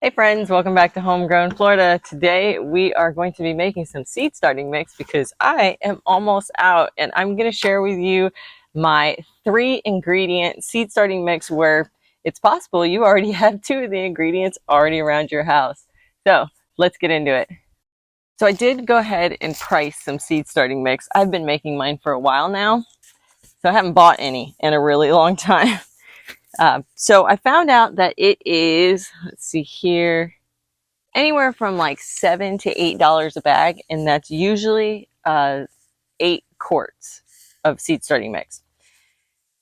Hey friends, welcome back to Homegrown Florida. Today we are going to be making some seed starting mix because I am almost out, and I'm going to share with you my 3-ingredient seed starting mix where it's possible you already have 2 of the ingredients already around your house. So let's get into it. So I did go ahead and price some seed starting mix. I've been making mine for a while now, so I haven't bought any in a really long time. So I found out that it is, let's see here, anywhere from like $7 to $8 a bag, and that's usually 8 quarts of seed starting mix.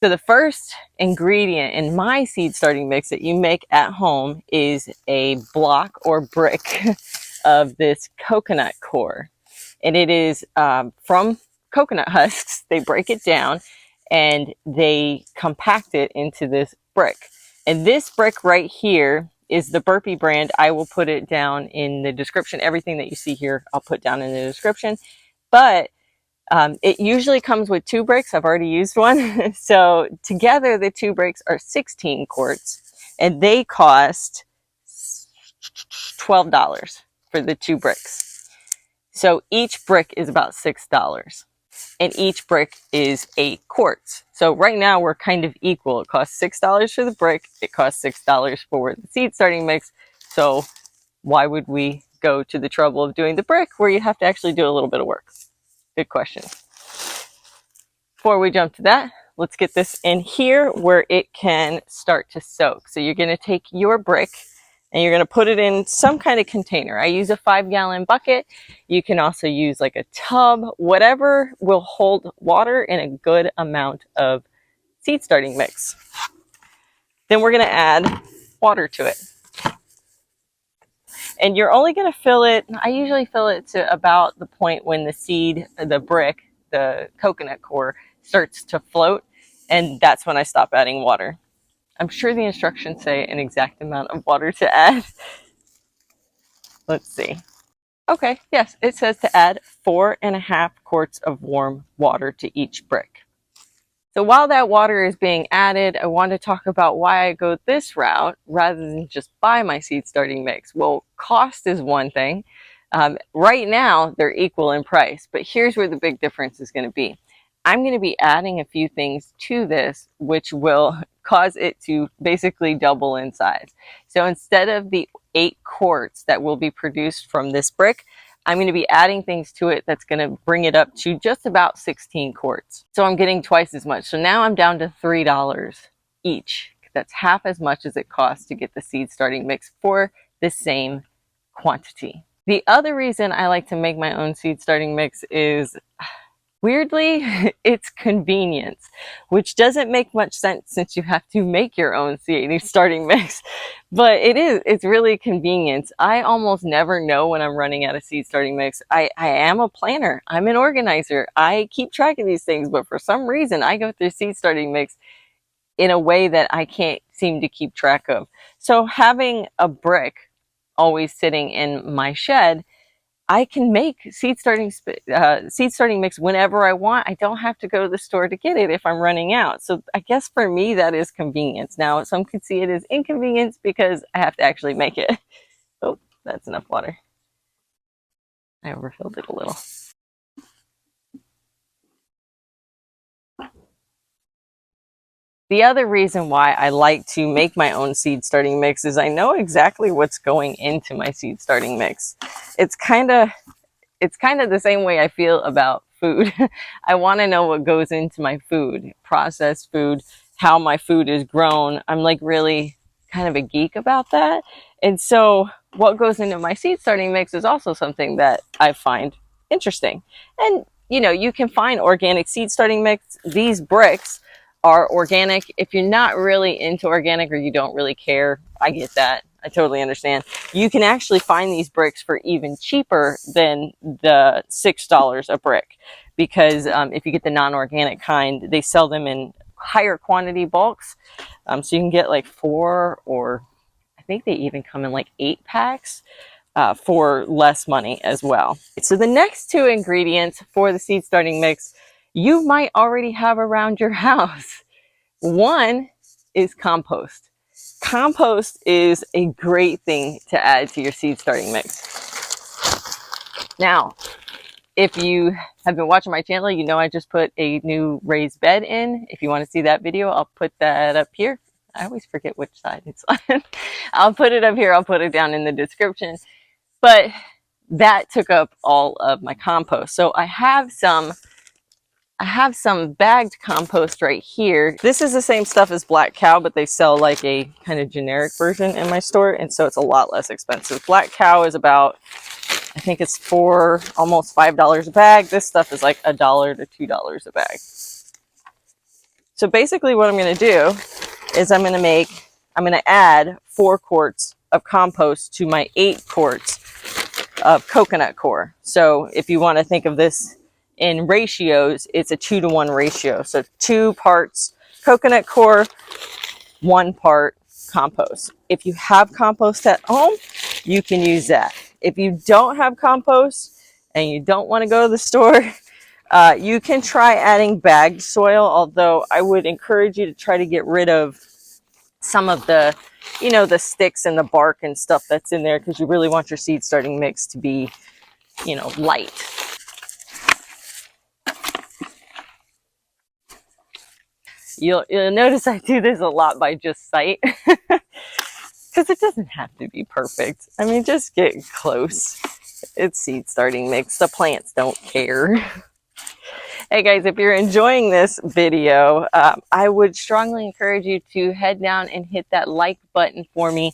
So the first ingredient in my seed starting mix that you make at home is a block or brick of this coconut core, and it is from coconut husks. They break it down and they compact it into this brick. And this brick right here is the Burpee brand. I will put it down in the description. Everything that you see here, I'll put down in the description. But it usually comes with 2 bricks. I've already used one. So together, the 2 bricks are 16 quarts, and they cost $12 for the 2 bricks. So each brick is about $6. And each brick is 8 quarts. So right now we're kind of equal. It costs $6 for the brick. It costs $6 for the seed starting mix. So why would we go to the trouble of doing the brick where you have to actually do a little bit of work? Good question. Before we jump to that, let's get this in here where it can start to soak. So you're going to take your brick and you're going to put it in some kind of container. I use a 5-gallon bucket. You can also use like a tub, whatever will hold water and a good amount of seed starting mix. Then we're going to add water to it. And you're only going to fill it, I usually fill it to about the point when the seed, the brick, the coconut core starts to float. And that's when I stop adding water. I'm sure the instructions say an exact amount of water to add. Let's see. Okay, yes, it says to add 4.5 quarts of warm water to each brick. So while that water is being added, I want to talk about why I go this route rather than just buy my seed starting mix. Well, cost is one thing. Right now, they're equal in price, but here's where the big difference is going to be. I'm going to be adding a few things to this, which will cause it to basically double in size. So instead of the 8 quarts that will be produced from this brick, I'm going to be adding things to it that's going to bring it up to just about 16 quarts. So I'm getting twice as much. So now I'm down to $3 each. That's half as much as it costs to get the seed starting mix for the same quantity. The other reason I like to make my own seed starting mix is, weirdly, it's convenience, which doesn't make much sense since you have to make your own seed starting mix. But it's really convenience. I almost never know when I'm running out of seed starting mix. I am a planner. I'm an organizer. I keep track of these things, but for some reason I go through seed starting mix in a way that I can't seem to keep track of. So having a brick always sitting in my shed, I can make seed starting mix whenever I want. I don't have to go to the store to get it if I'm running out. So I guess for me, that is convenience. Now, some could see it as inconvenience because I have to actually make it. Oh, that's enough water. I overfilled it a little. The other reason why I like to make my own seed starting mix is I know exactly what's going into my seed starting mix. It's kind of the same way I feel about food. I want to know what goes into my food, processed food, how my food is grown. I'm like really kind of a geek about that. And so what goes into my seed starting mix is also something that I find interesting. And you know, you can find organic seed starting mix. These bricks are organic. If you're not really into organic or you don't really care, I get that. I totally understand. You can actually find these bricks for even cheaper than the $6 a brick, because if you get the non-organic kind, they sell them in higher quantity bulks. So you can get like 4, or I think they even come in like 8 packs for less money as well. So the next 2 ingredients for the seed starting mix, you might already have around your house. One is compost. compost is a great thing to add to your seed starting mix. Now, if you have been watching my channel, you know I just put a new raised bed in. If you want to see that video, I'll put that up here. I always forget which side it's on. I'll put it up here. I'll put it down in the description. But that took up all of my compost. So I have some bagged compost right here. This is the same stuff as Black Cow, but they sell like a kind of generic version in my store, and so it's a lot less expensive. Black Cow is about, I think it's almost $5 a bag. This stuff is like $1 to $2 a bag. So basically what I'm going to do is I'm going to add 4 quarts of compost to my 8 quarts of coconut coir. So if you want to think of this in ratios, it's a 2-to-1 ratio. So 2 parts coconut coir, 1 part compost. If you have compost at home, you can use that. If you don't have compost and you don't want to go to the store, you can try adding bagged soil, although I would encourage you to try to get rid of some of the, the sticks and the bark and stuff that's in there, because you really want your seed starting mix to be, light. You'll notice I do this a lot by just sight, because it doesn't have to be perfect. I mean, just get close. It's seed starting mix. The plants don't care. Hey guys, if you're enjoying this video, I would strongly encourage you to head down and hit that like button for me,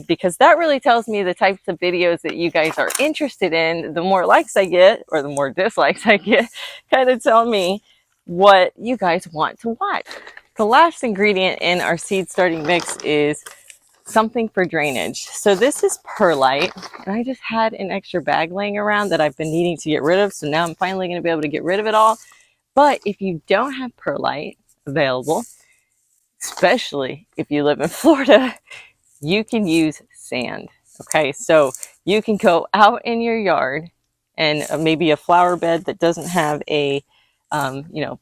because that really tells me the types of videos that you guys are interested in. The more likes I get, or the more dislikes I get, kind of tell me what you guys want to watch. The last ingredient in our seed starting mix is something for drainage. So this is perlite, and I just had an extra bag laying around that I've been needing to get rid of, so now I'm finally going to be able to get rid of it all. But if you don't have perlite available, especially if you live in Florida, you can use sand. Okay, so you can go out in your yard and maybe a flower bed that doesn't have a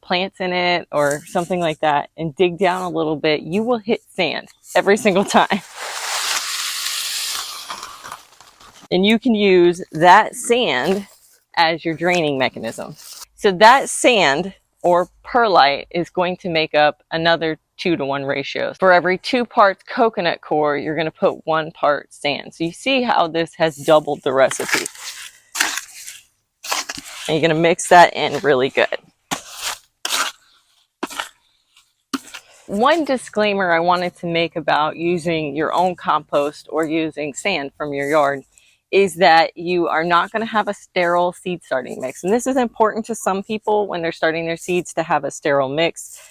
plants in it or something like that, and dig down a little bit. You will hit sand every single time. And you can use that sand as your draining mechanism. So that sand or perlite is going to make up another 2-to-1 ratio. For every 2 parts coconut coir, you're going to put 1 part sand. So you see how this has doubled the recipe. And you're going to mix that in really good. One disclaimer I wanted to make about using your own compost or using sand from your yard is that you are not going to have a sterile seed starting mix. And this is important to some people when they're starting their seeds, to have a sterile mix.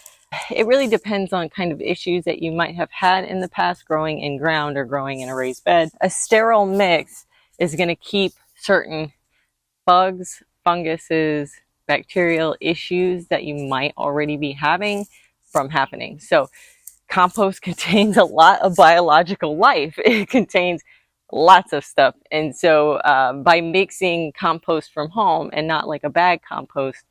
It really depends on kind of issues that you might have had in the past growing in ground or growing in a raised bed. A sterile mix is going to keep certain bugs, funguses, bacterial issues that you might already be having from happening. So compost contains a lot of biological life. It contains lots of stuff. And so by mixing compost from home and not like a bag compost,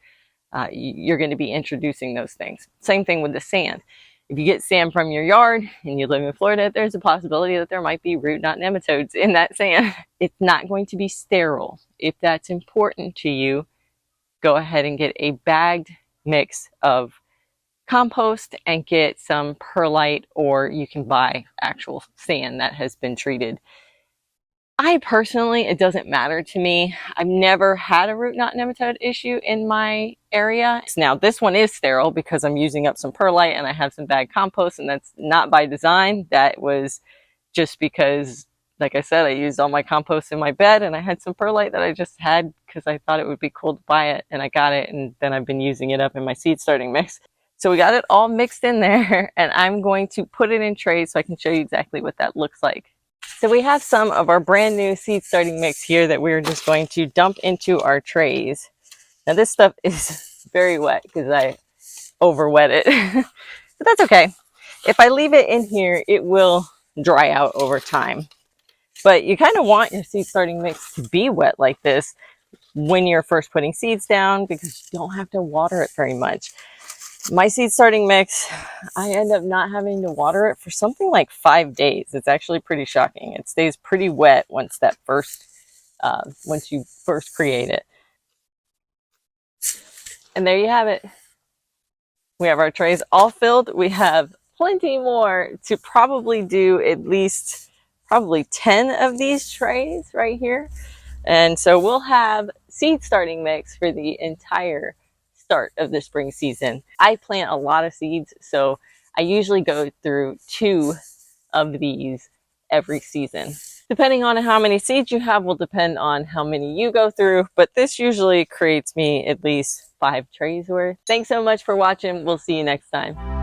you're going to be introducing those things. Same thing with the sand. If you get sand from your yard and you live in Florida, there's a possibility that there might be root knot nematodes in that sand. It's not going to be sterile. If that's important to you, go ahead and get a bagged mix of compost and get some perlite, or you can buy actual sand that has been treated. I personally, it doesn't matter to me. I've never had a root knot nematode issue in my area. Now this one is sterile because I'm using up some perlite and I have some bagged compost, and that's not by design. That was just because, like I said, I used all my compost in my bed and I had some perlite that I just had because I thought it would be cool to buy it, and I got it, and then I've been using it up in my seed starting mix. So we got it all mixed in there, and I'm going to put it in trays so I can show you exactly what that looks like. So we have some of our brand new seed starting mix here that we're just going to dump into our trays. Now this stuff is very wet because I over wet it, but that's okay. If I leave it in here, it will dry out over time. But you kind of want your seed starting mix to be wet like this when you're first putting seeds down, because you don't have to water it very much. My seed starting mix, I end up not having to water it for something like 5 days. It's actually pretty shocking. It stays pretty wet once once you first create it. And there you have it. We have our trays all filled. We have plenty more to probably do, at least probably 10 of these trays right here. And so we'll have seed starting mix for the entire start of the spring season. I plant a lot of seeds, so I usually go through 2 of these every season. Depending on how many seeds you have will depend on how many you go through, but this usually creates me at least 5 trays worth. Thanks so much for watching. We'll see you next time.